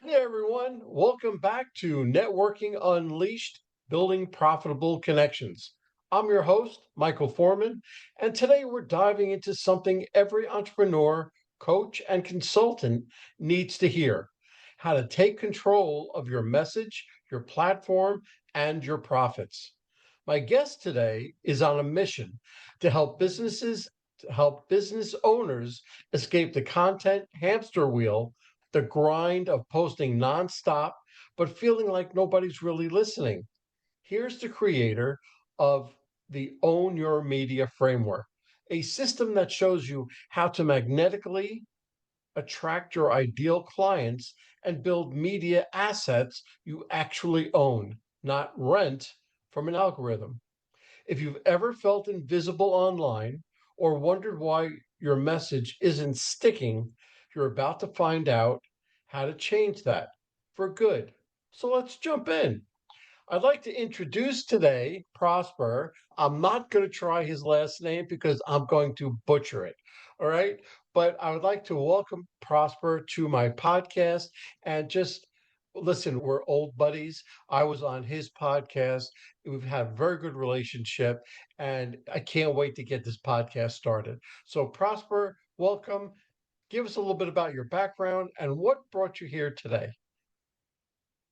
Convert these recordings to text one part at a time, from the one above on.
Hey everyone, welcome back to Networking Unleashed, Building Profitable Connections. I'm your host, Michael Forman, and today we're diving into something every entrepreneur, coach, and consultant needs to hear: how to take control of your message, your platform, and your profits. My guest today is on a mission to help business owners escape the content hamster wheel, the grind of posting nonstop, but feeling like nobody's really listening. Here's the creator of the Own Your Media framework, a system that shows you how to magnetically attract your ideal clients and build media assets you actually own, not rent from an algorithm. If you've ever felt invisible online or wondered why your message isn't sticking, you're about to find out how to change that for good. So let's jump in. I'd like to introduce today Prosper. I'm not going to try his last name because I'm going to butcher it. All right. But I would like to welcome Prosper to my podcast and just listen, we're old buddies. I was on his podcast. We've had a very good relationship, and I can't wait to get this podcast started. So, Prosper, welcome. Give us a little bit about your background and what brought you here today.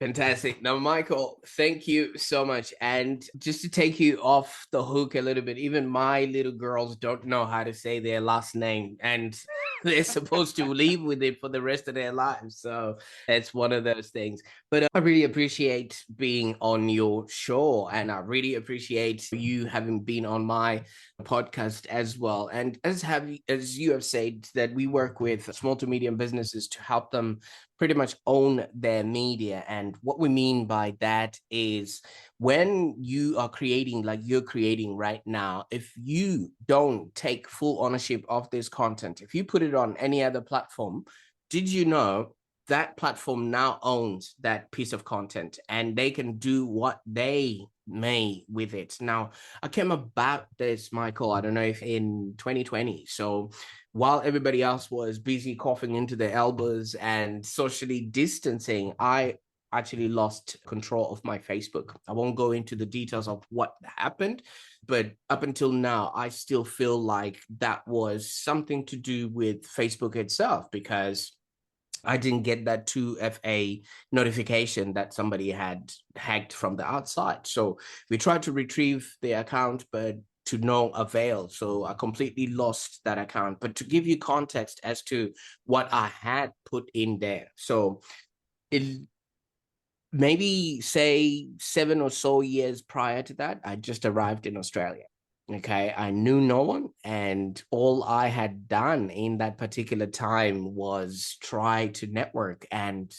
Fantastic. Now, Michael, thank you so much. And just to take you off the hook a little bit, even my little girls don't know how to say their last name, and they're supposed to live with it for the rest of their lives. So it's one of those things. But I really appreciate being on your show, and I really appreciate you having been on my podcast as well. And as you have said, that we work with small to medium businesses to help them pretty much own their media. And what we mean by that is when you are creating, like you're creating right now, if you don't take full ownership of this content, if you put it on any other platform, did you know that platform now owns that piece of content and they can do what they may with it? Now, I came about this, Michael, I don't know if in 2020. So while everybody else was busy coughing into their elbows and socially distancing, I actually lost control of my Facebook. I won't go into the details of what happened, but up until now, I still feel like that was something to do with Facebook itself, because I didn't get that 2FA notification that somebody had hacked from the outside. So we tried to retrieve the account, but to no avail. So I completely lost that account. But to give you context as to what I had put in there. So it maybe say 7 or so years prior to that, I just arrived in Australia. Okay, I knew no one, and all I had done in that particular time was try to network and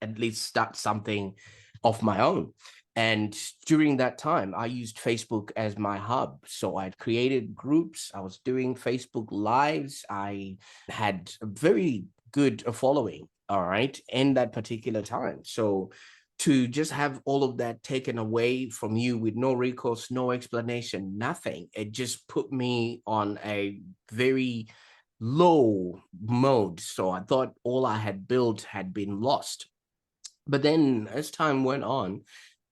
at least start something of my own. And during that time, I used Facebook as my hub. So I'd created groups, I was doing Facebook Lives, I had a very good following, all right, in that particular time. So to just have all of that taken away from you with no recourse, no explanation, nothing, it just put me on a very low mode. So I thought all I had built had been lost. But then as time went on,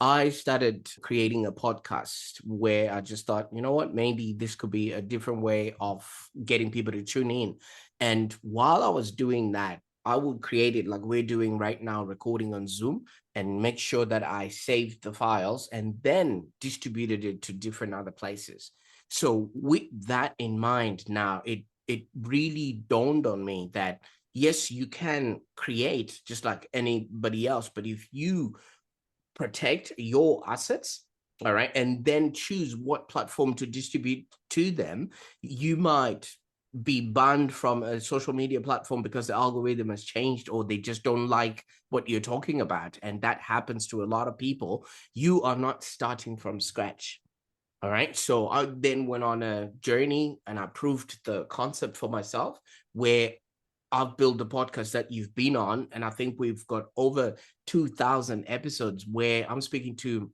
I started creating a podcast where I just thought, you know what, maybe this could be a different way of getting people to tune in. And while I was doing that, I would create it like we're doing right now, recording on Zoom, and make sure that I saved the files and then distributed it to different other places. So with that in mind, now it really dawned on me that yes, you can create just like anybody else, but if you protect your assets, all right, and then choose what platform to distribute to them, you might be banned from a social media platform because the algorithm has changed, or they just don't like what you're talking about. And that happens to a lot of people. You are not starting from scratch. All right. So I then went on a journey and I proved the concept for myself, where I've built the podcast that you've been on. And I think we've got over 2,000 episodes where I'm speaking to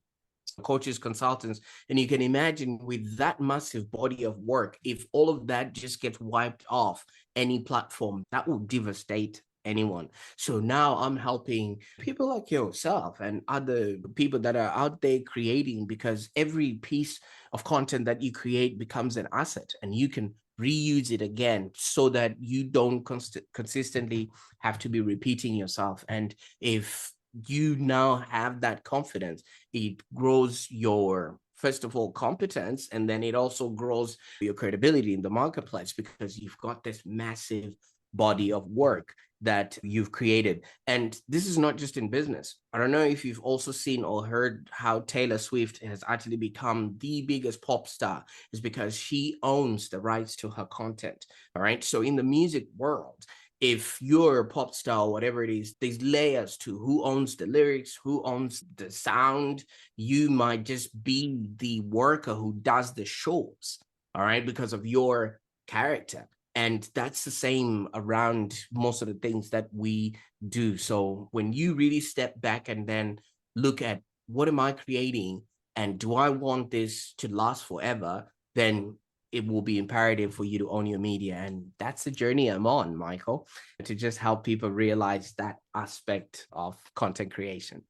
coaches, consultants. And you can imagine with that massive body of work, if all of that just gets wiped off any platform, that will devastate anyone. So now I'm helping people like yourself and other people that are out there creating, because every piece of content that you create becomes an asset and you can reuse it again so that you don't consistently have to be repeating yourself. And if you now have that confidence, it grows your, first of all, competence, and then it also grows your credibility in the marketplace because you've got this massive body of work that you've created. And this is not just in business. I don't know if you've also seen or heard how Taylor Swift has actually become the biggest pop star, is because she owns the rights to her content. All right. So in the music world, if you're a pop star or whatever it is, there's layers to who owns the lyrics, who owns the sound. You might just be the worker who does the shows, all right, because of your character. And that's the same around most of the things that we do. So when you really step back and then look at what am I creating and do I want this to last forever, then it will be imperative for you to own your media. And that's the journey I'm on, Michael, to just help people realize that aspect of content creation.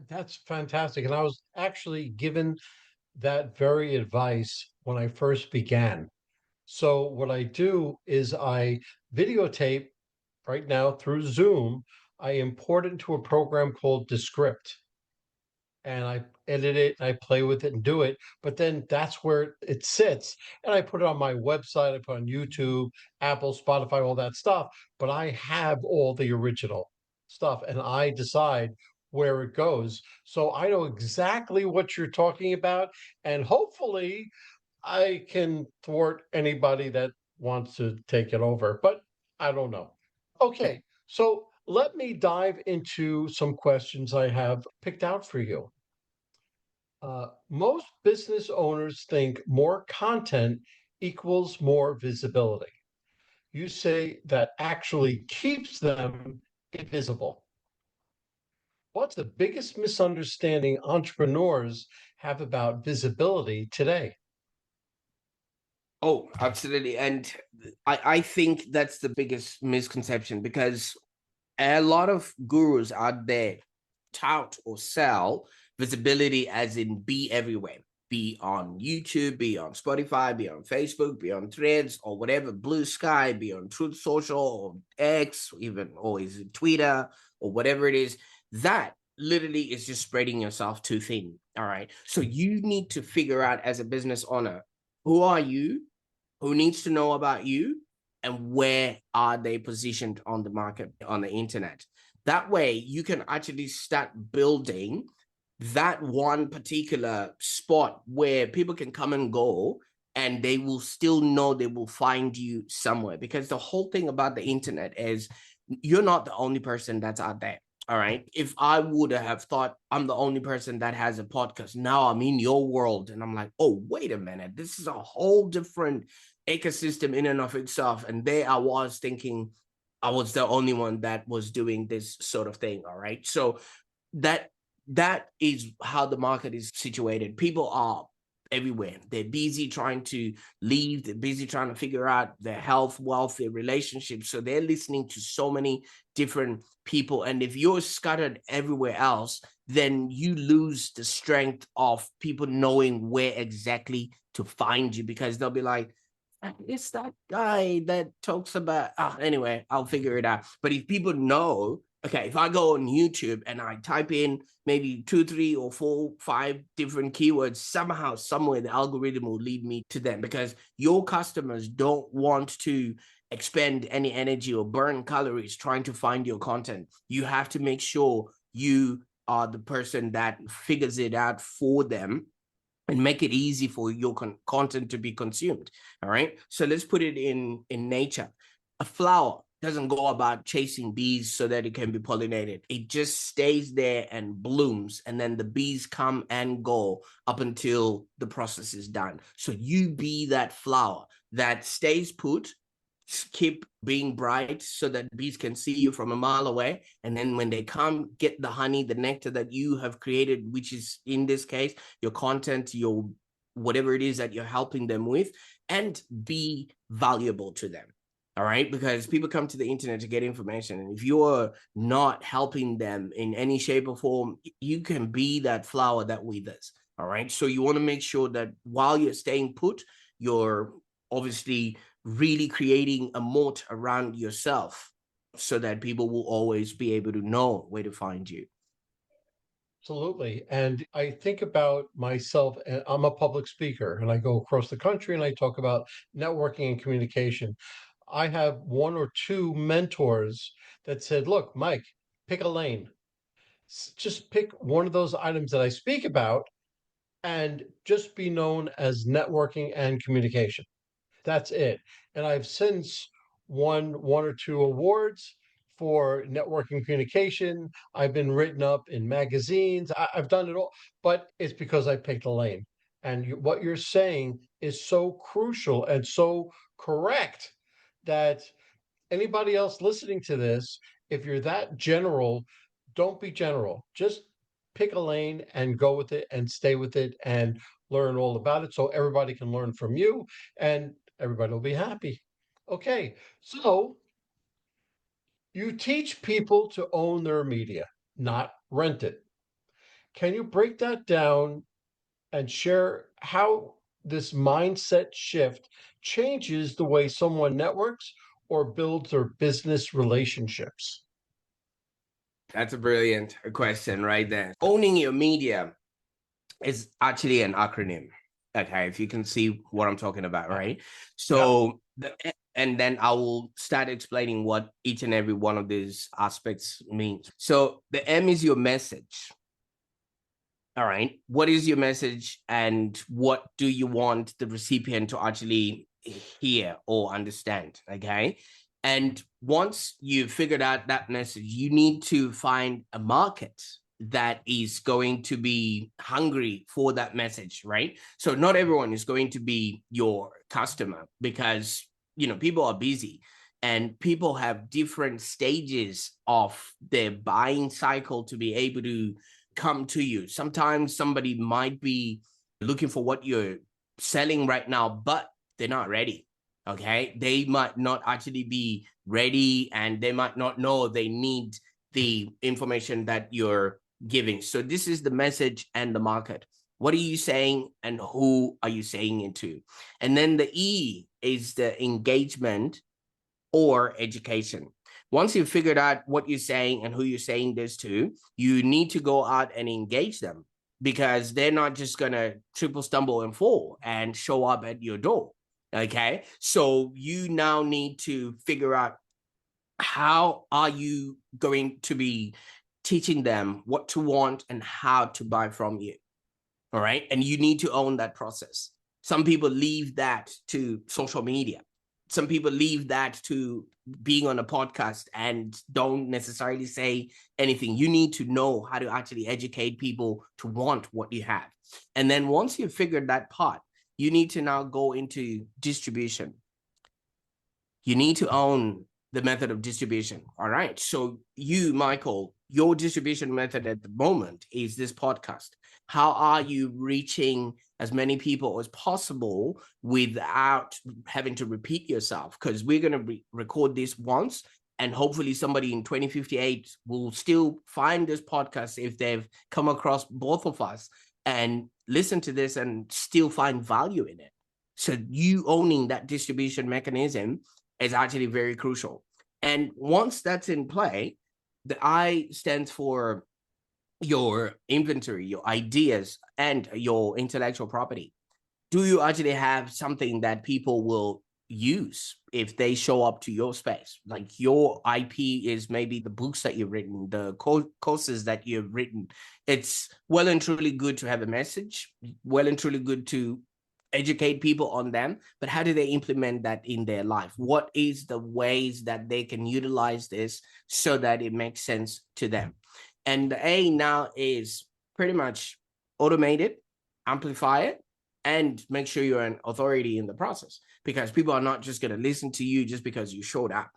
That's fantastic. And I was actually given that very advice when I first began. So what I do is I videotape right now through Zoom. I import it into a program called Descript, and I edit it, and I play with it and do it. But then that's where it sits, and I put it on my website. I put it on YouTube, Apple, Spotify, all that stuff. But I have all the original stuff, and I decide where it goes. So I know exactly what you're talking about, and hopefully I can thwart anybody that wants to take it over, but I don't know. Okay, so let me dive into some questions I have picked out for you. Most business owners think more content equals more visibility. You say that actually keeps them invisible. What's the biggest misunderstanding entrepreneurs have about visibility today? Oh, absolutely. And I think that's the biggest misconception, because a lot of gurus out there tout or sell visibility as in be everywhere, be on YouTube, be on Spotify, be on Facebook, be on Threads or whatever, Blue Sky, be on Truth Social or X, even, or is it Twitter or whatever it is. That literally is just spreading yourself too thin. All right. So you need to figure out, as a business owner, who are you? Who needs to know about you? And where are they positioned on the market, on the internet? That way you can actually start building that one particular spot where people can come and go, and they will still know they will find you somewhere. Because the whole thing about the internet is you're not the only person that's out there. All right. If I would have thought I'm the only person that has a podcast, now I'm in your world and I'm like, oh, wait a minute. This is a whole different ecosystem in and of itself. And there I was thinking I was the only one that was doing this sort of thing. All right. So that is how the market is situated. People are everywhere. They're busy trying to leave. They're busy trying to figure out their health, wealth, their relationships. So they're listening to so many different people. And if you're scattered everywhere else, then you lose the strength of people knowing where exactly to find you, because they'll be like, it's that guy that talks about, anyway, I'll figure it out. But if people know, okay, if I go on YouTube and I type in maybe 2, 3, or 4, 5 different keywords, somehow, somewhere, the algorithm will lead me to them, because your customers don't want to expend any energy or burn calories trying to find your content. You have to make sure you are the person that figures it out for them and make it easy for your content to be consumed. All right. So let's put it in nature. A flower doesn't go about chasing bees so that it can be pollinated. It just stays there and blooms, and then the bees come and go up until the process is done. So you be that flower that stays put, keep being bright so that bees can see you from a mile away. And then when they come, get the honey, the nectar that you have created, which is in this case, your content, your whatever it is that you're helping them with, and be valuable to them. All right, because people come to the internet to get information, and if you're not helping them in any shape or form, you can be that flower that withers. All right, so you want to make sure that while you're staying put, you're obviously really creating a moat around yourself so that people will always be able to know where to find you. Absolutely. And I think about myself, and I'm a public speaker, and I go across the country and I talk about networking and communication. I have one or two mentors that said, look, Mike, pick a lane. Just pick one of those items that I speak about and just be known as networking and communication. That's it. And I've since won one or two awards for networking communication. I've been written up in magazines. Have done it all, but it's because I picked a lane. And what you're saying is so crucial and so correct that anybody else listening to this, if you're that general, don't be general. Just pick a lane and go with it and stay with it and learn all about it so everybody can learn from you and everybody will be happy. Okay, so you teach people to own their media, not rent it. Can you break that down and share how this mindset shift changes the way someone networks or builds their business relationships? That's a brilliant question right there. Owning your media is actually an acronym. Okay, if you can see what I'm talking about, right? So, and then I will start explaining what each and every one of these aspects means. So, the M is your message. All right. What is your message and what do you want the recipient to actually hear or understand? Okay. And once you've figured out that message, you need to find a market that is going to be hungry for that message, right? So not everyone is going to be your customer because, people are busy and people have different stages of their buying cycle to be able to come to you. Sometimes somebody might be looking for what you're selling right now, but they're not ready. Okay. They might not actually be ready and they might not know they need the information that you're giving. So this is the message and the market. What are you saying and who are you saying it to? And then the E is the engagement or education. Once you've figured out what you're saying and who you're saying this to, you need to go out and engage them because they're not just going to triple stumble and fall and show up at your door. Okay. So you now need to figure out how are you going to be teaching them what to want and how to buy from you. All right. And you need to own that process. Some people leave that to social media. Some people leave that to being on a podcast and don't necessarily say anything. You need to know how to actually educate people to want what you have. And then once you've figured that part, you need to now go into distribution. You need to own the method of distribution. All right. So you, Michael, your distribution method at the moment is this podcast. How are you reaching as many people as possible without having to repeat yourself? Because we're going to record this once and hopefully somebody in 2058 will still find this podcast if they've come across both of us and listen to this and still find value in it. So you owning that distribution mechanism is actually very crucial. And once that's in play, the I stands for your inventory, your ideas, and your intellectual property. Do you actually have something that people will use if they show up to your space? Like your IP is maybe the books that you've written, the courses that you've written. It's well and truly good to have a message, well and truly good to educate people on them, but how do they implement that in their life? What is the ways that they can utilize this so that it makes sense to them? And the A now is pretty much automate it, amplify it, and make sure you're an authority in the process, because people are not just going to listen to you just because you showed up.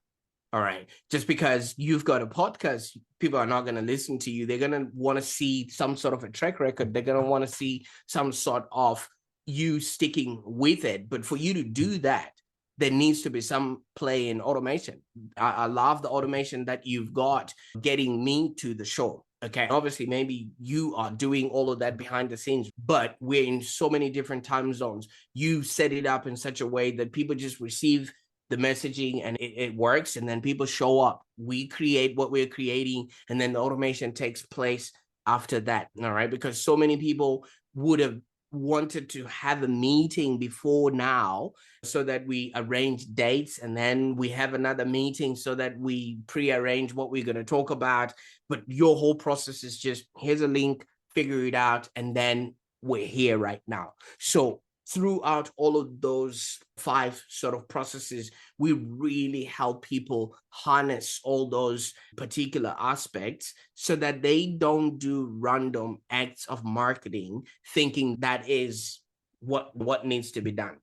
All right. Just because you've got a podcast, people are not going to listen to you. They're going to want to see some sort of a track record. They're going to want to see some sort of you sticking with it. But for you to do that, there needs to be some play in automation. I love the automation that you've got getting me to the show. Okay, obviously, maybe you are doing all of that behind the scenes, but we're in so many different time zones. You set it up in such a way that people just receive the messaging and it works, and then people show up. We create what we're creating, and then the automation takes place after that. All right, because so many people would have wanted to have a meeting before now so that we arrange dates, and then we have another meeting so that we pre-arrange what we're going to talk about. But your whole process is just, here's a link, figure it out, and then we're here right now. So throughout all of those 5 sort of processes, we really help people harness all those particular aspects so that they don't do random acts of marketing thinking that is what needs to be done.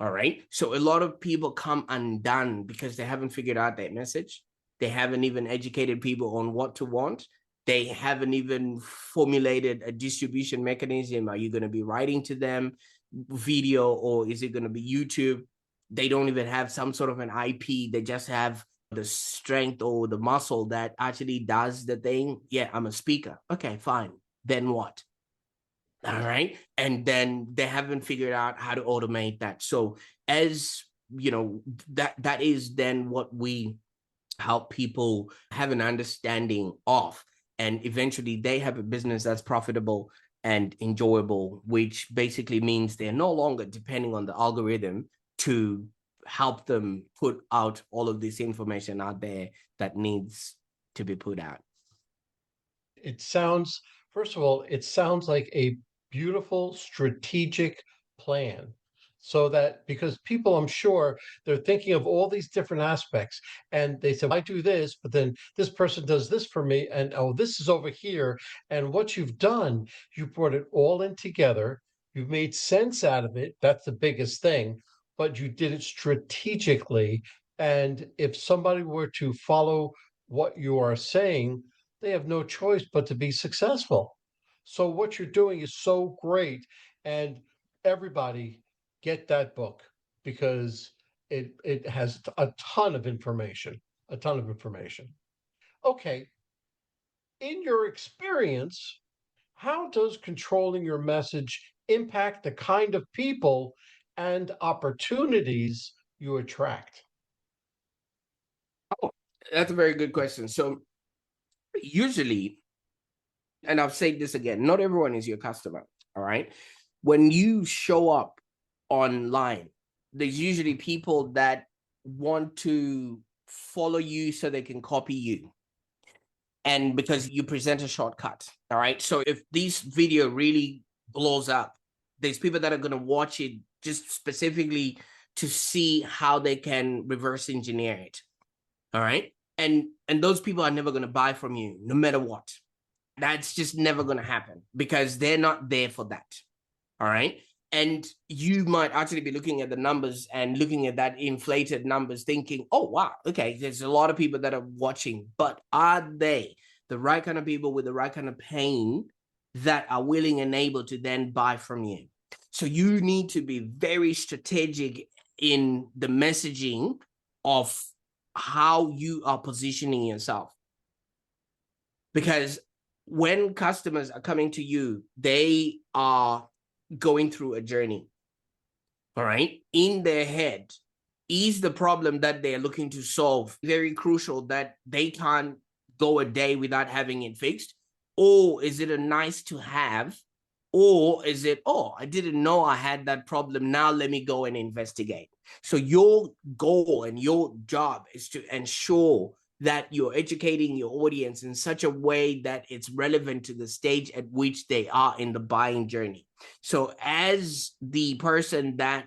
All right. So a lot of people come undone because they haven't figured out their message. They haven't even educated people on what to want. They haven't even formulated a distribution mechanism. Are you going to be writing to them video, or is it going to be YouTube? They don't even have some sort of an IP. They just have the strength or the muscle that actually does the thing. Yeah, I'm a speaker. Okay, fine. Then what? All right. And then they haven't figured out how to automate that. So as you know, that is then what we help people have an understanding of. And eventually they have a business that's profitable and enjoyable, which basically means they're no longer depending on the algorithm to help them put out all of this information out there that needs to be put out. It sounds, first of all, it sounds like a beautiful strategic plan. So that because people, I'm sure, they're thinking of all these different aspects and they say, I do this, but then this person does this for me. And oh, this is over here. And what you've done, you brought it all in together. You've made sense out of it. That's the biggest thing. But you did it strategically. And if somebody were to follow what you are saying, they have no choice but to be successful. So what you're doing is so great, and everybody get that book because it has a ton of information, a ton of information. Okay, in your experience, how does controlling your message impact the kind of people and opportunities you attract? Oh, that's a very good question. So usually, and I'll say this again, not everyone is your customer. All right. When you show up online, there's usually people that want to follow you so they can copy you. And because you present a shortcut. All right. So if this video really blows up, there's people that are going to watch it just specifically to see how they can reverse engineer it. All right. And those people are never going to buy from you no matter what. That's just never going to happen because they're not there for that. All right. And you might actually be looking at the numbers and looking at that inflated numbers thinking, oh, wow, okay, there's a lot of people that are watching, but are they the right kind of people with the right kind of pain that are willing and able to then buy from you? So you need to be very strategic in the messaging of how you are positioning yourself. Because when customers are coming to you, they are going through a journey. All right. In their head, is the problem that they're looking to solve very crucial that they can't go a day without having it fixed? Or is it a nice to have? Or is it, oh, I didn't know I had that problem. Now let me go and investigate. So your goal and your job is to ensure that you're educating your audience in such a way that it's relevant to the stage at which they are in the buying journey. So as the person that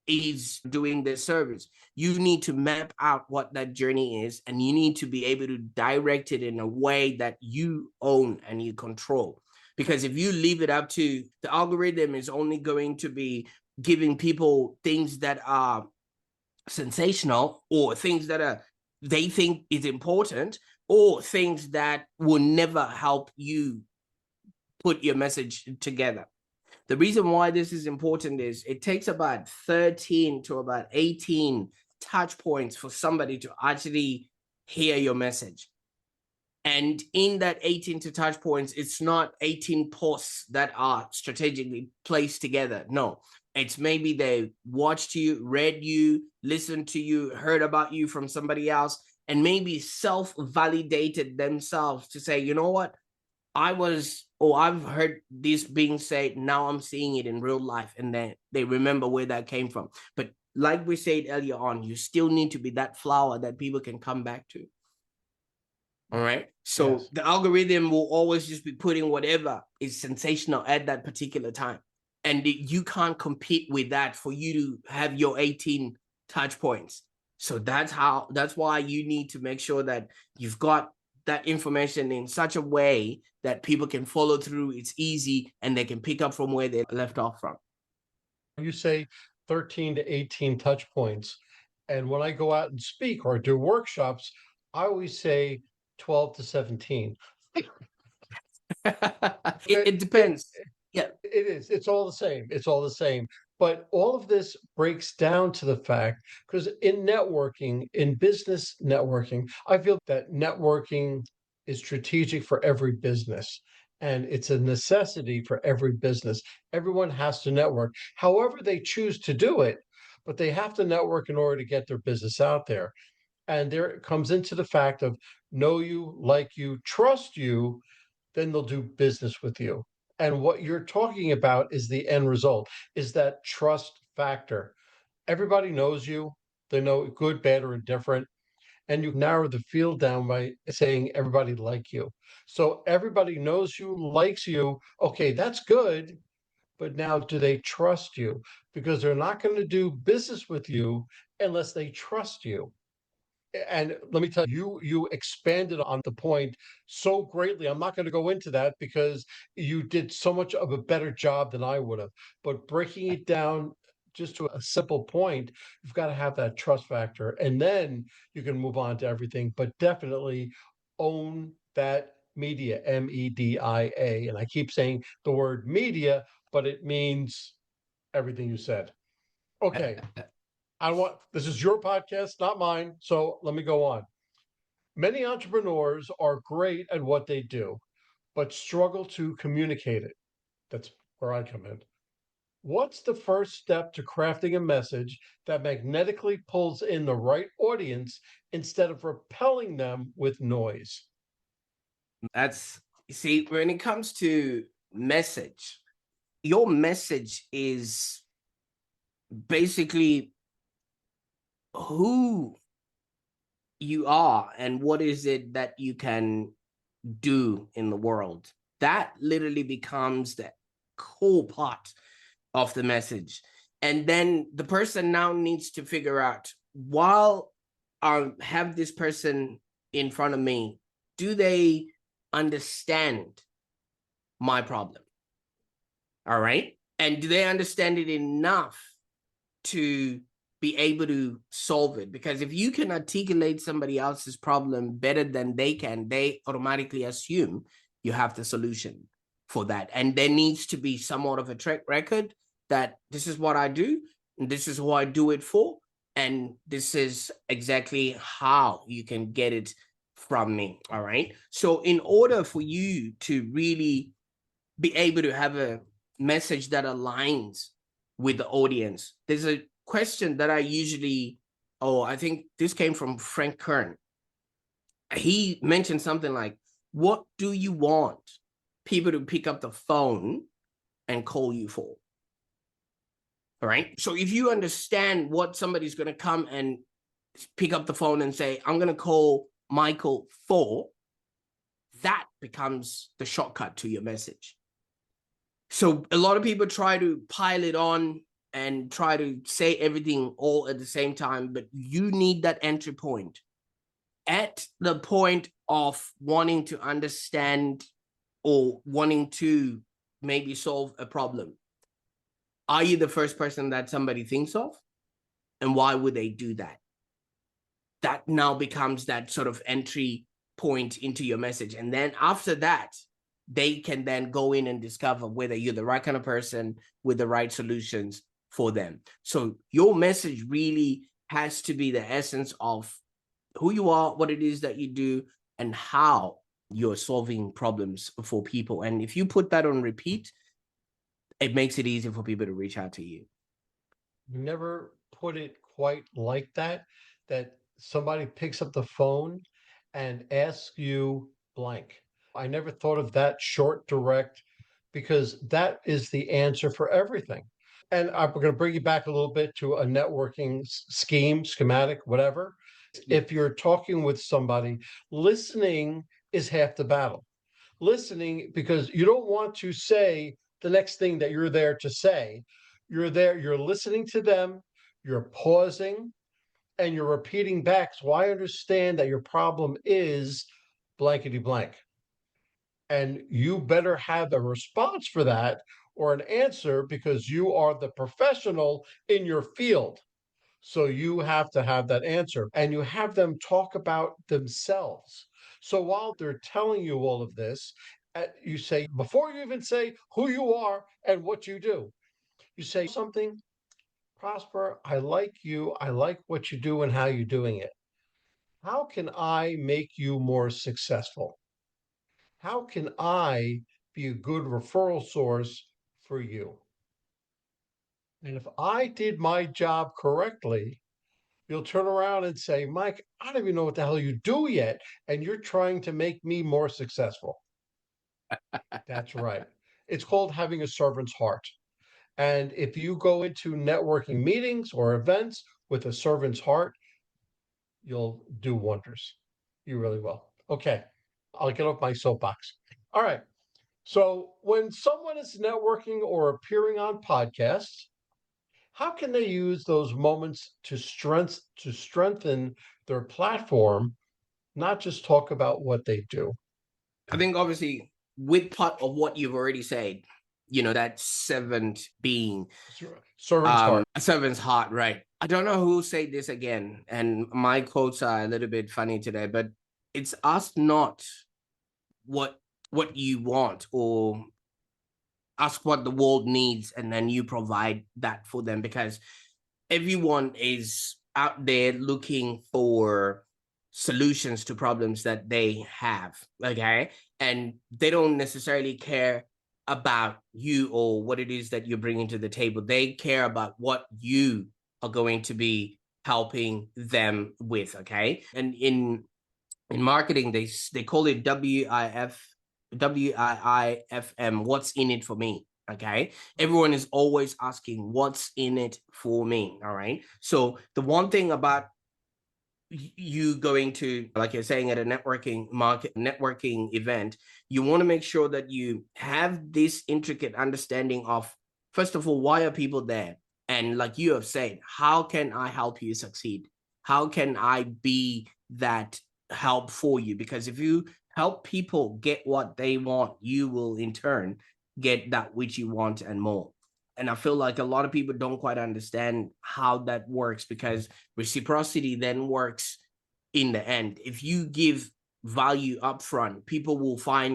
is doing this service, you need to map out what that journey is, and you need to be able to direct it in a way that you own and you control. Because if you leave it up to the algorithm, is only going to be giving people things that are sensational or things that are they think is important or things that will never help you put your message together. The reason why this is important is it takes about 13 to about 18 touch points for somebody to actually hear your message. And in that 18 to touch points, it's not 18 posts that are strategically placed together. No, it's maybe they watched you, read you, listened to you, heard about you from somebody else, and maybe self-validated themselves to say, you know what, I've heard this being said, now I'm seeing it in real life, and then they remember where that came from. But like we said earlier on, you still need to be that flower that people can come back to. All right. So yes, the algorithm will always just be putting whatever is sensational at that particular time. And you can't compete with that for you to have your 18 touch points. So that's why you need to make sure that you've got that information in such a way that people can follow through. It's easy and they can pick up from where they left off from. You say 13 to 18 touch points. And when I go out and speak or do workshops, I always say 12 to 17. It depends. Yeah, it is. It's all the same. It's all the same. But all of this breaks down to the fact, because in networking, in business networking, I feel that networking is strategic for every business and it's a necessity for every business. Everyone has to network, however they choose to do it, but they have to network in order to get their business out there. And there it comes into the fact of know you, like you, trust you, then they'll do business with you. And what you're talking about is the end result, is that trust factor. Everybody knows you. They know good, bad, or indifferent. And you narrow the field down by saying everybody like you. So everybody knows you, likes you. Okay, that's good. But now do they trust you? Because they're not going to do business with you unless they trust you. And let me tell you, you expanded on the point so greatly. I'm not going to go into that because you did so much of a better job than I would have. But breaking it down just to a simple point, you've got to have that trust factor. And then you can move on to everything. But definitely own that media, MEDIA. And I keep saying the word media, but it means everything you said. Okay. This is your podcast, not mine. So let me go on. Many entrepreneurs are great at what they do, but struggle to communicate it. That's where I come in. What's the first step to crafting a message that magnetically pulls in the right audience instead of repelling them with noise? See, when it comes to message, your message is basically who you are and what is it that you can do in the world. That literally becomes the core part of the message. And then the person now needs to figure out, while I have this person in front of me, do they understand my problem? All right. And do they understand it enough to be able to solve it? Because if you can articulate somebody else's problem better than they can, they automatically assume you have the solution for that. And there needs to be somewhat of a track record that this is what I do, and this is who I do it for, and this is exactly how you can get it from me. All right. So in order for you to really be able to have a message that aligns with the audience, there's a question that I usually, I think this came from Frank Kern. He mentioned something like, what do you want people to pick up the phone and call you for? All right. So if you understand what somebody's going to come and pick up the phone and say, I'm going to call Michael for, that becomes the shortcut to your message. So a lot of people try to pile it on and try to say everything all at the same time, but you need that entry point. At the point of wanting to understand or wanting to maybe solve a problem, are you the first person that somebody thinks of? And why would they do that? That now becomes that sort of entry point into your message. And then after that, they can then go in and discover whether you're the right kind of person with the right solutions for them. So your message really has to be the essence of who you are, what it is that you do, and how you're solving problems for people. And if you put that on repeat, it makes it easy for people to reach out to you. Never put it quite like that, that somebody picks up the phone and asks you blank. I never thought of that short, direct, because that is the answer for everything. And I'm going to bring you back a little bit to a networking scheme, schematic, whatever. Yeah. If you're talking with somebody, listening is half the battle. Listening, because you don't want to say the next thing that you're there to say. You're there, you're listening to them, you're pausing, and you're repeating back. So I understand that your problem is blankety blank. And you better have a response for that or an answer because you are the professional in your field. So you have to have that answer and you have them talk about themselves. So while they're telling you all of this, you say, before you even say who you are and what you do, you say something, Prosper, I like you. I like what you do and how you're doing it. How can I make you more successful? How can I be a good referral source for you? And if I did my job correctly, you'll turn around and say, Mike, I don't even know what the hell you do yet. And you're trying to make me more successful. That's right. It's called having a servant's heart. And if you go into networking meetings or events with a servant's heart, you'll do wonders. You really will. Okay. I'll get off my soapbox. All right. So when someone is networking or appearing on podcasts, how can they use those moments to strengthen their platform, not just talk about what they do? I think obviously with part of what you've already said, that servant being Servant's heart. a servant's heart, right? I don't know who said this again, and my quotes are a little bit funny today, but it's ask not what you want, or ask what the world needs, and then you provide that for them, because everyone is out there looking for solutions to problems that they have, okay? And they don't necessarily care about you or what it is that you're bringing to the table. They care about what you are going to be helping them with, okay? And in marketing, they call it WIIFM, what's in it for me. Okay. Everyone is always asking what's in it for me. All right. So the one thing about you going to, like you're saying, at a networking event, you want to make sure that you have this intricate understanding of, first of all, why are people there? And like you have said, how can I help you succeed? How can I be that help for you? Because if you help people get what they want, you will in turn get that which you want and more. And I feel like a lot of people don't quite understand how that works, because reciprocity then works in the end. If you give value upfront, people will try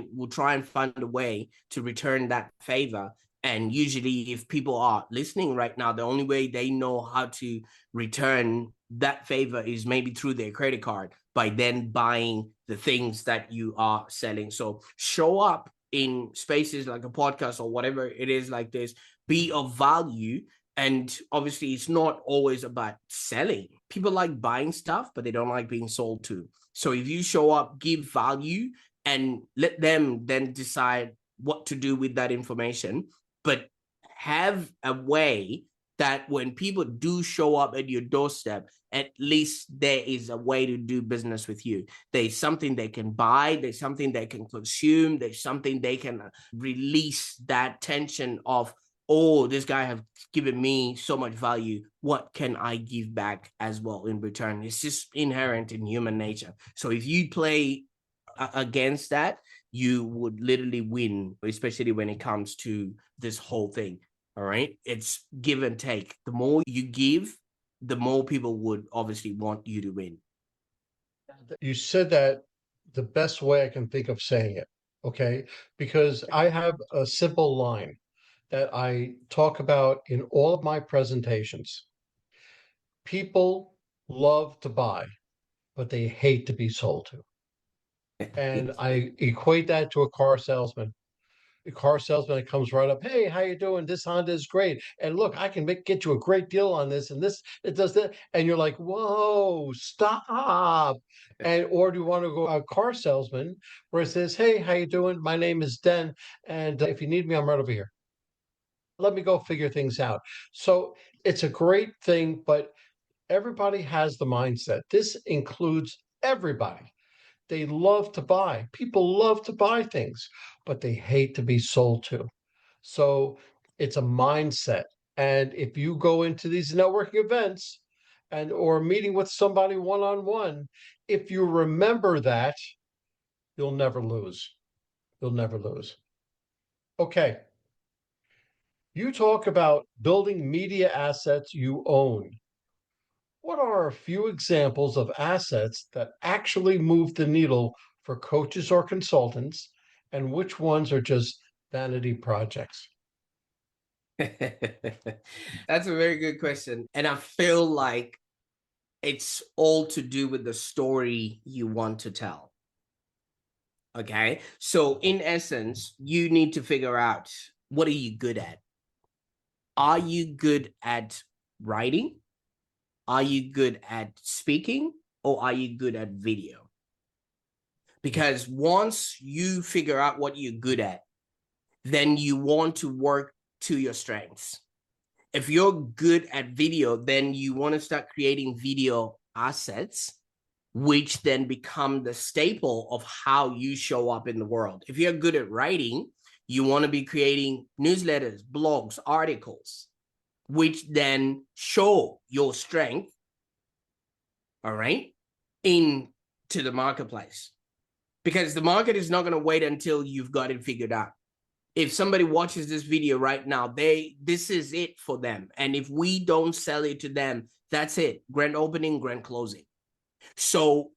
and find a way to return that favor. And usually if people are listening right now, the only way they know how to return that favor is maybe through their credit card, by then buying the things that you are selling. So show up in spaces like a podcast or whatever it is like this, be of value. And obviously it's not always about selling. People like buying stuff, but they don't like being sold to. So if you show up, give value, and let them then decide what to do with that information, but have a way that when people do show up at your doorstep, at least there is a way to do business with you. There's something they can buy, there's something they can consume, there's something they can release that tension of, oh, this guy have given me so much value. What can I give back as well in return? It's just inherent in human nature. So if you play against that, you would literally win, especially when it comes to this whole thing. All right. It's give and take. The more you give, the more people would obviously want you to win. You said that the best way I can think of saying it. okay? Because I have a simple line that I talk about in all of my presentations. People love to buy, but they hate to be sold to. And I equate that to a car salesman. The car salesman that comes right up, hey, how you doing? This Honda is great. And look, I can get you a great deal on this and this, it does that. And you're like, whoa, stop. And or do you want to go a car salesman where it says, hey, how you doing? My name is Den. And if you need me, I'm right over here. Let me go figure things out. So it's a great thing, but everybody has the mindset. This includes everybody. They love to buy. People love to buy things, but they hate to be sold to. So it's a mindset. And if you go into these networking events and or meeting with somebody one-on-one, if you remember that, you'll never lose. You'll never lose. Okay. You talk about building media assets you own. What are a few examples of assets that actually move the needle for coaches or consultants, and which ones are just vanity projects? That's a very good question. And I feel like it's all to do with the story you want to tell. Okay. So, in essence, you need to figure out, what are you good at? Are you good at writing? Are you good at speaking? Or are you good at video? Because once you figure out what you're good at, then you want to work to your strengths. If you're good at video, then you want to start creating video assets, which then become the staple of how you show up in the world. If you're good at writing, you want to be creating newsletters, blogs, articles, which then show your strength, all right, into the marketplace. Because the market is not going to wait until you've got it figured out. If somebody watches this video right now, this is it for them. And if we don't sell it to them, that's it. Grand opening, grand closing. So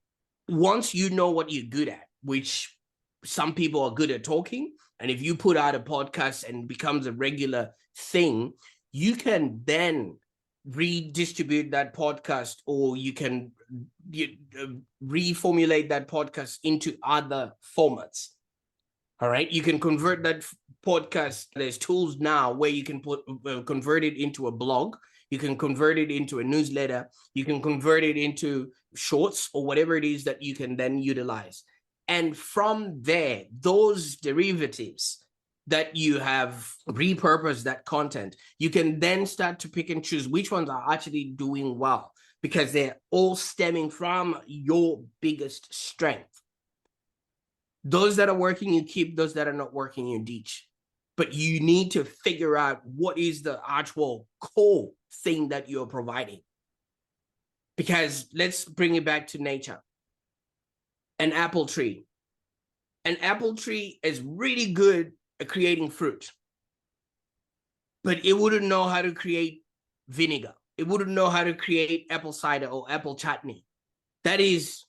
once you know what you're good at, which some people are good at talking, and if you put out a podcast and it becomes a regular thing, you can then redistribute that podcast, or you can reformulate that podcast into other formats. All right. You can convert that podcast. There's tools now where you can convert it into a blog. You can convert it into a newsletter. You can convert it into shorts or whatever it is that you can then utilize. And from there, those derivatives that you have repurposed that content, you can then start to pick and choose which ones are actually doing well, because they're all stemming from your biggest strength. Those that are working, you keep. Those that are not working, you ditch. But you need to figure out what is the actual core thing that you're providing. Because let's bring it back to nature. An apple tree. An apple tree is really good at creating fruit, but it wouldn't know how to create vinegar. It wouldn't know how to create apple cider or apple chutney. That is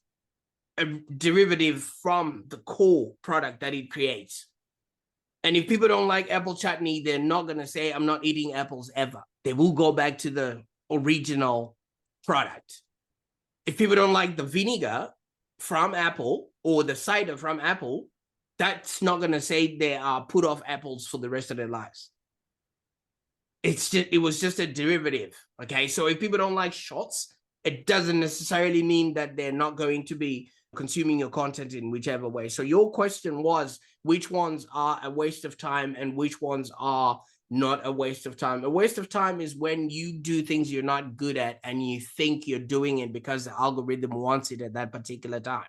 a derivative from the core product that it creates. And if people don't like apple chutney, they're not going to say, I'm not eating apples ever. They will go back to the original product. If people don't like the vinegar from apple or the cider from apple, that's not going to say they are put off apples for the rest of their lives. It was just a derivative. Okay. So if people don't like shots, it doesn't necessarily mean that they're not going to be consuming your content in whichever way. So your question was, which ones are a waste of time and which ones are not a waste of time? A waste of time is when you do things you're not good at and you think you're doing it because the algorithm wants it at that particular time.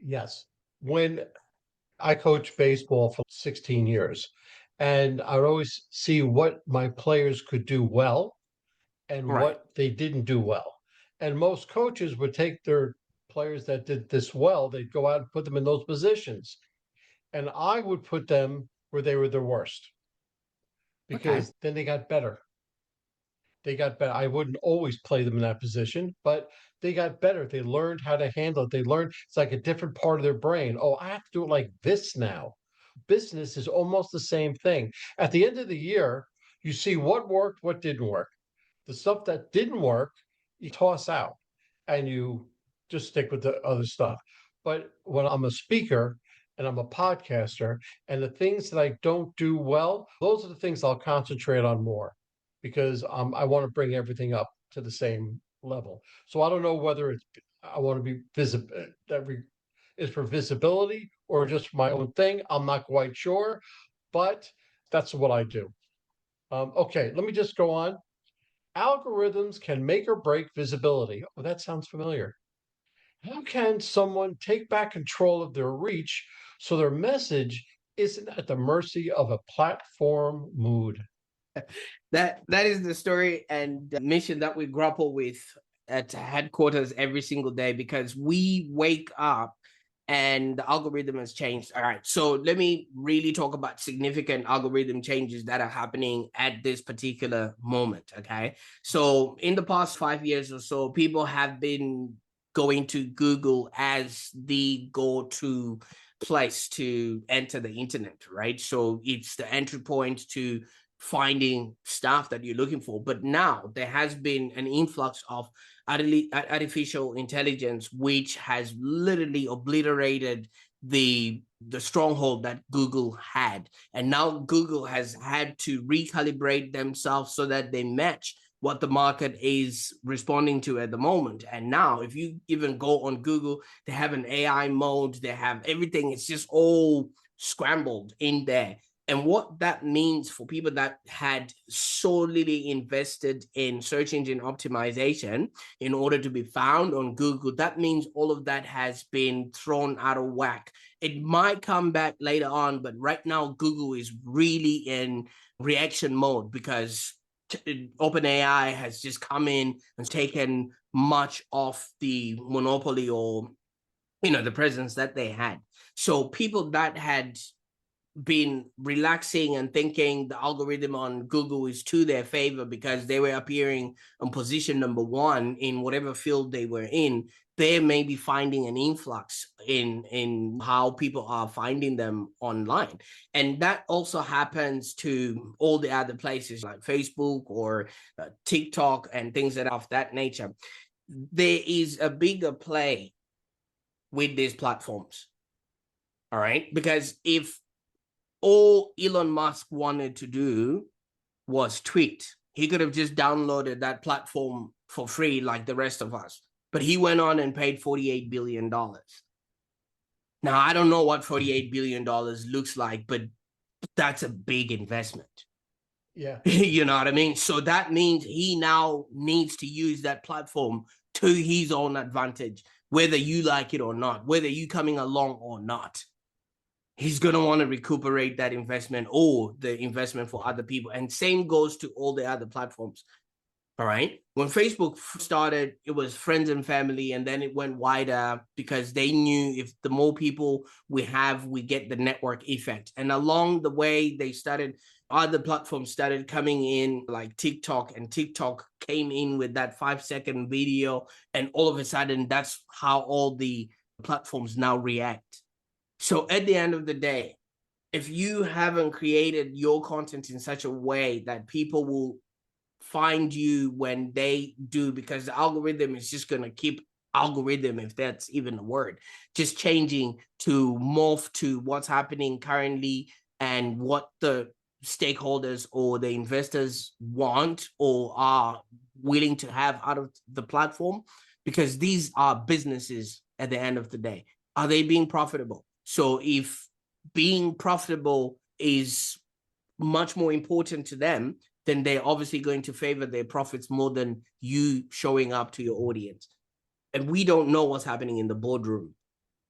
Yes. When I coached baseball for 16 years, and I would always see what my players could do well and Right. what they didn't do well. And most coaches would take their players that did this well, they'd go out and put them in those positions. And I would put them where they were the worst Okay. because then they got better. They got better. I wouldn't always play them in that position, but they got better. They learned how to handle it. They learned it's like a different part of their brain. Oh, I have to do it like this now. Business is almost the same thing. At the end of the year, you see what worked, what didn't work. The stuff that didn't work, you toss out and you just stick with the other stuff. But when I'm a speaker and I'm a podcaster, and the things that I don't do well, those are the things I'll concentrate on more because I want to bring everything up to the same level. So I don't know whether it's I want to be visible that is for visibility or just my own thing. I'm not quite sure, but that's what I do. Okay, let me just go on. Algorithms can make or break visibility. Oh, that sounds familiar. How can someone take back control of their reach so their message isn't at the mercy of a platform mood? That is the story and the mission that we grapple with at headquarters every single day, because we wake up and the algorithm has changed. All right, so let me really talk about significant algorithm changes that are happening at this particular moment. Okay, so in the past 5 years or so, people have been going to Google as the go-to place to enter the internet, right? So it's the entry point to finding stuff that you're looking for. But now there has been an influx of artificial intelligence, which has literally obliterated the stronghold that Google had. And now Google has had to recalibrate themselves so that they match what the market is responding to at the moment. And now if you even go on Google, they have an AI mode, they have everything. It's just all scrambled in there. And what that means for people that had solely invested in search engine optimization in order to be found on Google, that means all of that has been thrown out of whack. It might come back later on, but right now Google is really in reaction mode because OpenAI has just come in and taken much of the monopoly or the presence that they had. So people that had been relaxing and thinking the algorithm on Google is to their favor because they were appearing on position number one in whatever field they were in, they may be finding an influx in how people are finding them online. And that also happens to all the other places like Facebook or TikTok and things that are of that nature. There is a bigger play with these platforms. All right. Because if all Elon Musk wanted to do was tweet, he could have just downloaded that platform for free like the rest of us. But he went on and paid $48 billion. Now, I don't know what $48 billion looks like, but that's a big investment. Yeah. You know what I mean? So that means he now needs to use that platform to his own advantage, whether you like it or not, whether you coming along or not. He's going to want to recuperate that investment or the investment for other people. And same goes to all the other platforms. All right. When Facebook started, it was friends and family, and then it went wider because they knew if the more people we have, we get the network effect. And along the way, other platforms started coming in like TikTok, and TikTok came in with that 5-second video. And all of a sudden, that's how all the platforms now react. So at the end of the day, if you haven't created your content in such a way that people will find you when they do, because the algorithm is just going to keep algorithm, if that's even a word, just changing to morph to what's happening currently and what the stakeholders or the investors want or are willing to have out of the platform, because these are businesses at the end of the day. Are they being profitable? So if being profitable is much more important to them, then they're obviously going to favor their profits more than you showing up to your audience. And we don't know what's happening in the boardroom.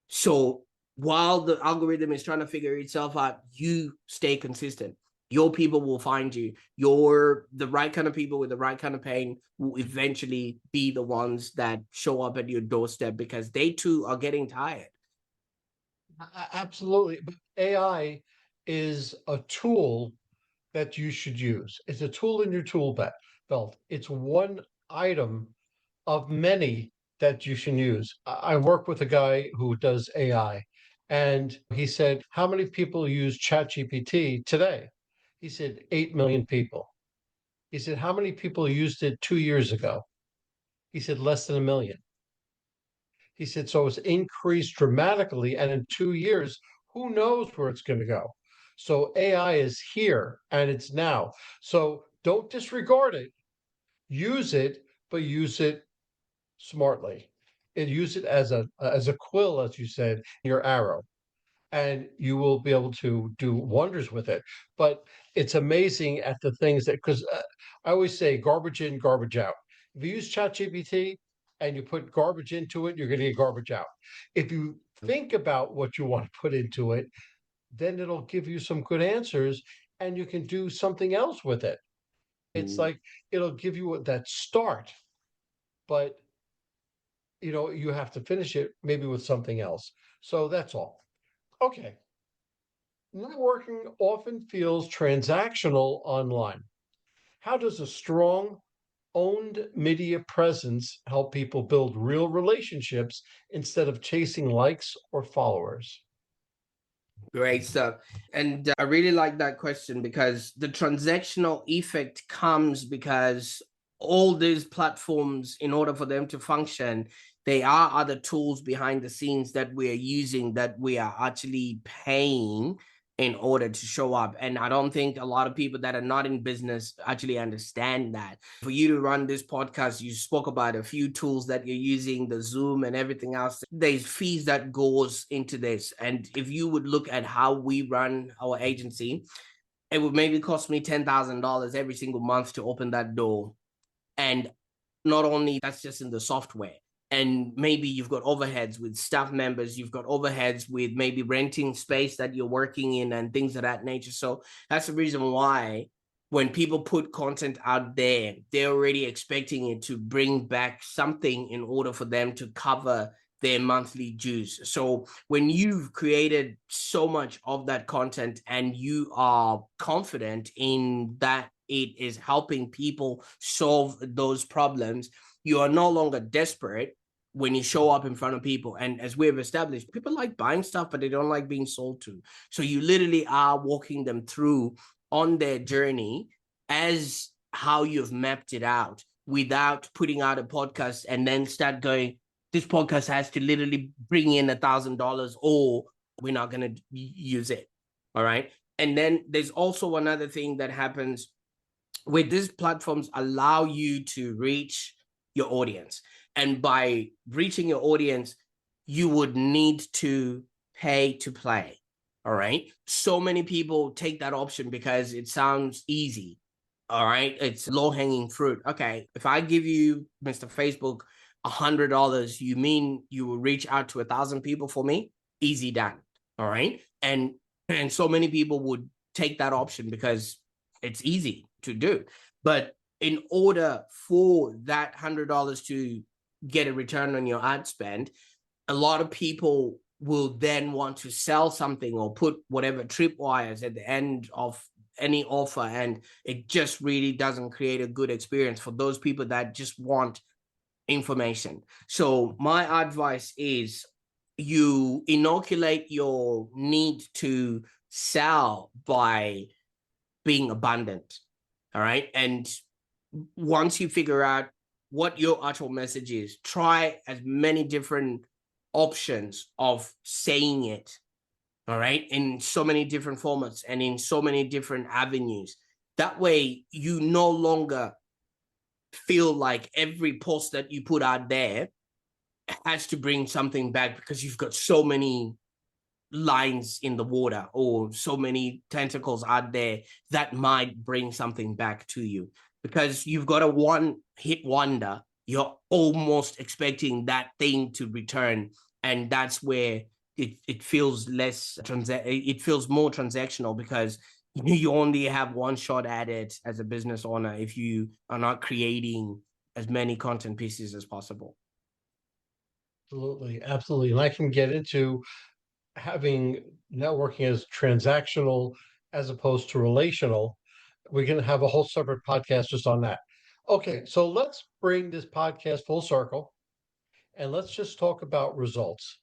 So while the algorithm is trying to figure itself out, you stay consistent. Your people will find you. The right kind of people with the right kind of pain will eventually be the ones that show up at your doorstep, because they too are getting tired. Absolutely. But AI is a tool that you should use. It's a tool in your tool belt. belt. It's one item of many that you should use. I work with a guy who does AI, and he said, how many people use ChatGPT today? He said, 8 million people. He said, how many people used it 2 years ago? He said, less than a million. He said, so it's increased dramatically. And in 2 years, who knows where it's going to go? So AI is here and it's now. So don't disregard it. Use it, but use it smartly. And use it as a quill, as you said, your arrow, and you will be able to do wonders with it. But it's amazing at the things that, because I always say garbage in, garbage out. If you use ChatGPT and you put garbage into it, you're going to get garbage out. If you think about what you want to put into it, then it'll give you some good answers and you can do something else with it. It's like it'll give you that start, but you have to finish it maybe with something else. So that's all. Okay. Networking often feels transactional online. How does a strong owned media presence help people build real relationships instead of chasing likes or followers? Great stuff. And I really like that question because the transactional effect comes because all these platforms, in order for them to function, they are other tools behind the scenes that we are using that we are actually paying in order to show up. And I don't think a lot of people that are not in business actually understand that. For you to run this podcast, you spoke about a few tools that you're using, the Zoom and everything else. There's fees that goes into this. And if you would look at how we run our agency, it would maybe cost me $10,000 every single month to open that door. And not only that's just in the software. And maybe you've got overheads with staff members, you've got overheads with maybe renting space that you're working in and things of that nature. So that's the reason why when people put content out there, they're already expecting it to bring back something in order for them to cover their monthly dues. So when you've created so much of that content and you are confident in that it is helping people solve those problems, you are no longer desperate when you show up in front of people. And as we've established, people like buying stuff, but they don't like being sold to. So you literally are walking them through on their journey as how you've mapped it out without putting out a podcast and then start going, this podcast has to literally bring in $1,000 or we're not going to use it. All right. And then there's also another thing that happens where these platforms allow you to reach your audience. And by reaching your audience, you would need to pay to play. All right. So many people take that option because it sounds easy. All right. It's low hanging fruit. Okay. If I give you, Mr. Facebook, $100, you mean you will reach out to 1,000 people for me? Easy done. All right. And so many people would take that option because it's easy to do. But in order for that $100 to get a return on your ad spend, a lot of people will then want to sell something or put whatever tripwires at the end of any offer. And it just really doesn't create a good experience for those people that just want information. So my advice is you inoculate your need to sell by being abundant. All right. And once you figure out what your actual message is, try as many different options of saying it. All right. In so many different formats and in so many different avenues. That way, you no longer feel like every post that you put out there has to bring something back because you've got so many lines in the water or so many tentacles out there that might bring something back to you. Because you've got a one hit wonder, you're almost expecting that thing to return. And that's where it feels it feels more transactional because you only have one shot at it as a business owner if you are not creating as many content pieces as possible. Absolutely, absolutely. And I can get into having networking as transactional as opposed to relational. We can have a whole separate podcast just on that. Okay, so let's bring this podcast full circle and let's just talk about results.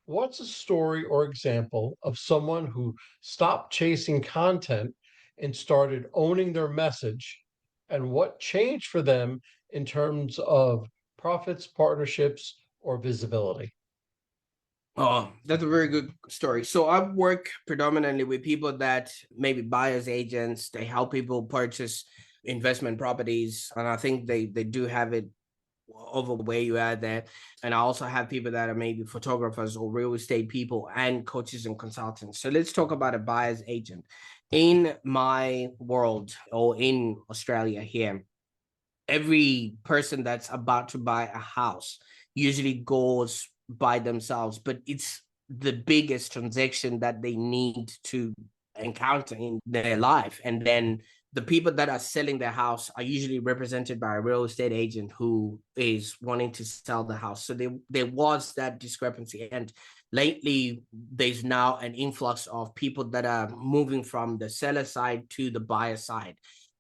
What's a story or example of someone who stopped chasing content and started owning their message, and what changed for them in terms of profits, partnerships, or visibility? Oh, that's a very good story. So I work predominantly with people that maybe buyers agents. They help people purchase investment properties, and I think they do have it over where you are there. And I also have people that are maybe photographers or real estate people and coaches and consultants. So let's talk about a buyer's agent. In my world or in Australia here, every person that's about to buy a house usually goes by themselves, but it's the biggest transaction that they need to encounter in their life. And then the people that are selling their house are usually represented by a real estate agent who is wanting to sell the house. So there was that discrepancy. And lately, there's now an influx of people that are moving from the seller side to the buyer side.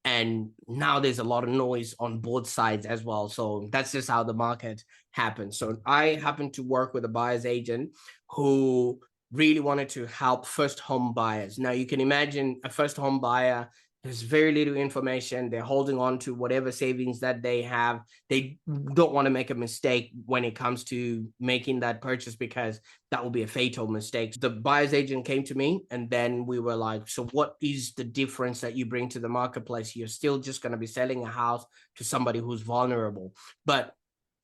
And now there's a lot of noise on both sides as well. So that's just how the market happens. So I happen to work with a buyer's agent who really wanted to help first home buyers. Now you can imagine a first home buyer. There's very little information. They're holding on to whatever savings that they have. They don't want to make a mistake when it comes to making that purchase, because that will be a fatal mistake. The buyer's agent came to me, and then we were like, so what is the difference that you bring to the marketplace? You're still just going to be selling a house to somebody who's vulnerable. But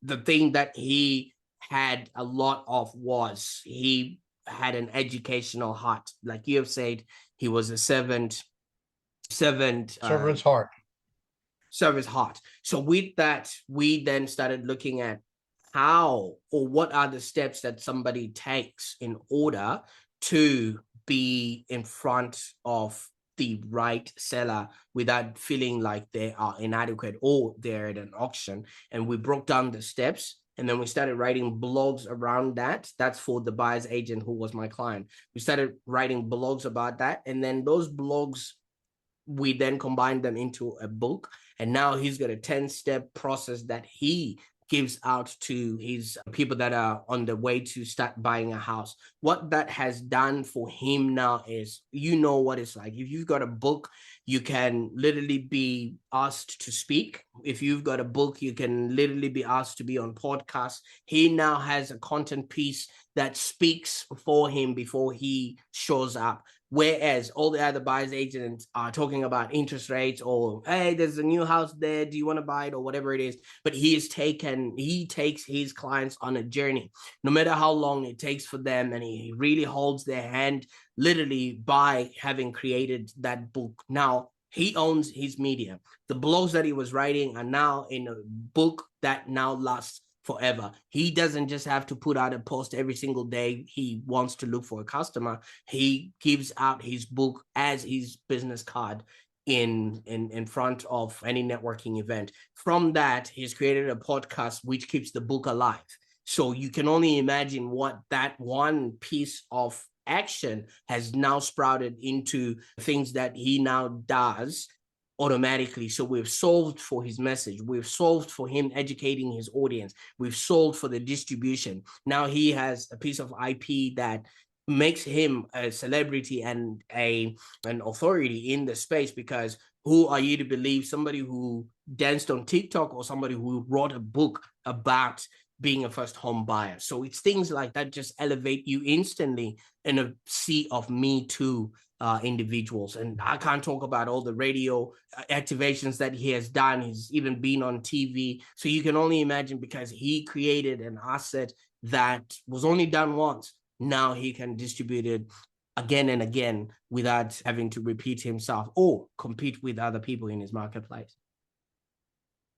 the thing that he had a lot of was he had an educational heart. Like you have said, he was a servant Servant's heart. service heart. So with that, we then started looking at how or what are the steps that somebody takes in order to be in front of the right seller without feeling like they are inadequate or they're at an auction. And we broke down the steps, and then we started writing blogs around that. That's for the buyer's agent who was my client. We started writing blogs about that, and then those blogs, we then combined them into a book. And now he's got a 10-step process that he gives out to his people that are on the way to start buying a house. What that has done for him now is, you know what it's like. If you've got a book, you can literally be asked to speak. If you've got a book, you can literally be asked to be on podcasts. He now has a content piece that speaks for him before he shows up. Whereas all the other buyers agents are talking about interest rates, or, hey, there's a new house there, do you want to buy it, or whatever it is. But he takes his clients on a journey, no matter how long it takes for them. And he really holds their hand literally by having created that book. Now he owns his media. The blogs that he was writing are now in a book that now lasts forever. He doesn't just have to put out a post every single day he wants to look for a customer. He gives out his book as his business card in front of any networking event. From that, he's created a podcast which keeps the book alive. So you can only imagine what that one piece of action has now sprouted into things that he now does automatically. So we've solved for his message. We've solved for him educating his audience. We've solved for the distribution. Now he has a piece of IP that makes him a celebrity and an authority in the space, because who are you to believe somebody who danced on TikTok or somebody who wrote a book about being a first home buyer? So it's things like that just elevate you instantly in a sea of Me Too individuals. And I can't talk about all the radio activations that he has done. He's even been on TV. So you can only imagine, because he created an asset that was only done once. Now he can distribute it again and again without having to repeat himself or compete with other people in his marketplace.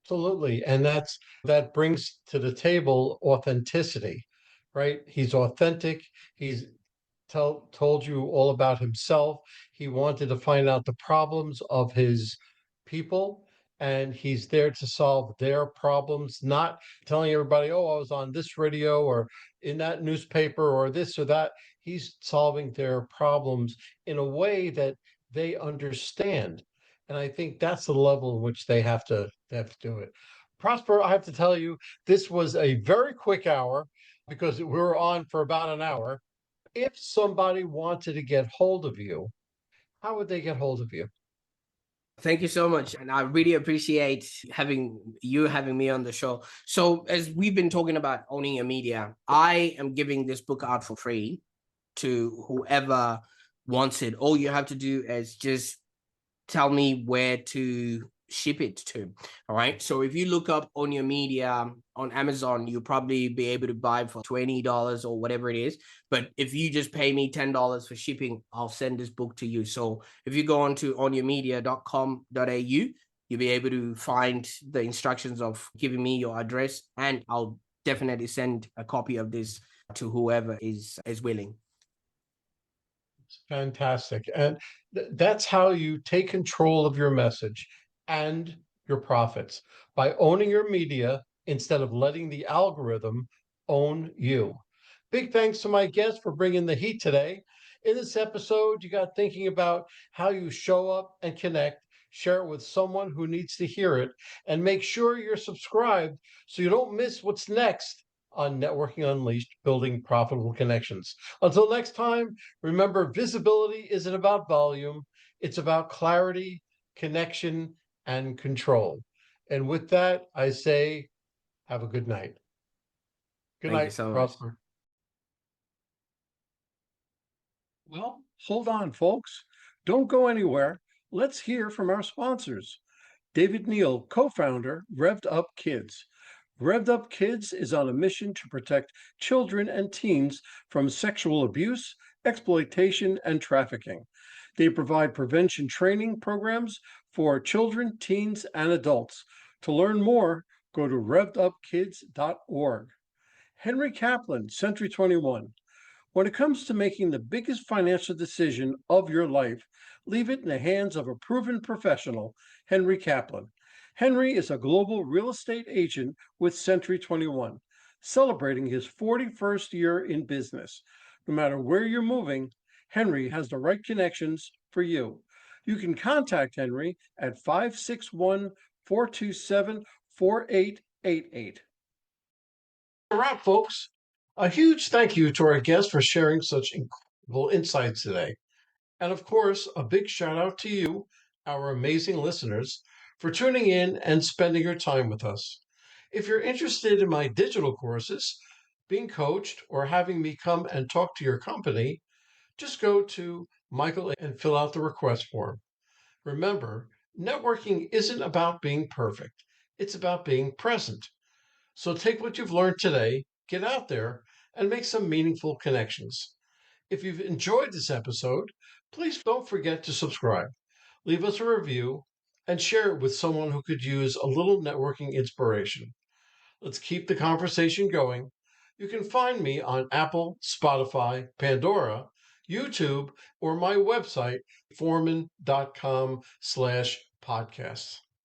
Absolutely. And that brings to the table authenticity, right? He's authentic. He's told you all about himself. He wanted to find out the problems of his people, and he's there to solve their problems, not telling everybody, oh, I was on this radio or in that newspaper or this or that. He's solving their problems in a way that they understand. And I think that's the level in which they have to do it. Prosper, I have to tell you, this was a very quick hour because we were on for about an hour. If somebody wanted to get hold of you, how would they get hold of you? Thank you so much. And I really appreciate having me on the show. So as we've been talking about owning a media, I am giving this book out for free to whoever wants it. All you have to do is just tell me where to ship it to. All right. So if you look up Own Your Media on Amazon, you'll probably be able to buy for $20 or whatever it is. But if you just pay me $10 for shipping, I'll send this book to you. So if you go on to ownyourmedia.com.au, you'll be able to find the instructions of giving me your address, and I'll definitely send a copy of this to whoever is willing. Fantastic. And that's how you take control of your message and your profits by owning your media instead of letting the algorithm own you. Big thanks to my guest for bringing the heat today. In this episode, you got thinking about how you show up and connect, share it with someone who needs to hear it, and make sure you're subscribed so you don't miss what's next on Networking Unleashed, building profitable connections. Until next time, remember, visibility isn't about volume, it's about clarity, connection, and control. And with that, I say, have a good night. Good Thank you night, so much. Prosper. Well, hold on, folks. Don't go anywhere. Let's hear from our sponsors. David Neal, co-founder, Revved Up Kids. Revved Up Kids is on a mission to protect children and teens from sexual abuse, exploitation, and trafficking. They provide prevention training programs for children, teens, and adults. To learn more, go to revvedupkids.org. Henry Kaplan, Century 21. When it comes to making the biggest financial decision of your life, leave it in the hands of a proven professional, Henry Kaplan. Henry is a global real estate agent with Century 21, celebrating his 41st year in business. No matter where you're moving, Henry has the right connections for you. You can contact Henry at 561 427 4888. A wrap, folks. A huge thank you to our guest for sharing such incredible insights today. And of course, a big shout out to you, our amazing listeners, for tuning in and spending your time with us. If you're interested in my digital courses, being coached, or having me come and talk to your company, just go to Michael and fill out the request form. Remember, networking isn't about being perfect, it's about being present. So take what you've learned today, get out there, and make some meaningful connections. If you've enjoyed this episode, please don't forget to subscribe, leave us a review, and share it with someone who could use a little networking inspiration. Let's keep the conversation going. You can find me on Apple, Spotify, Pandora, YouTube, or my website, forman.com/podcasts.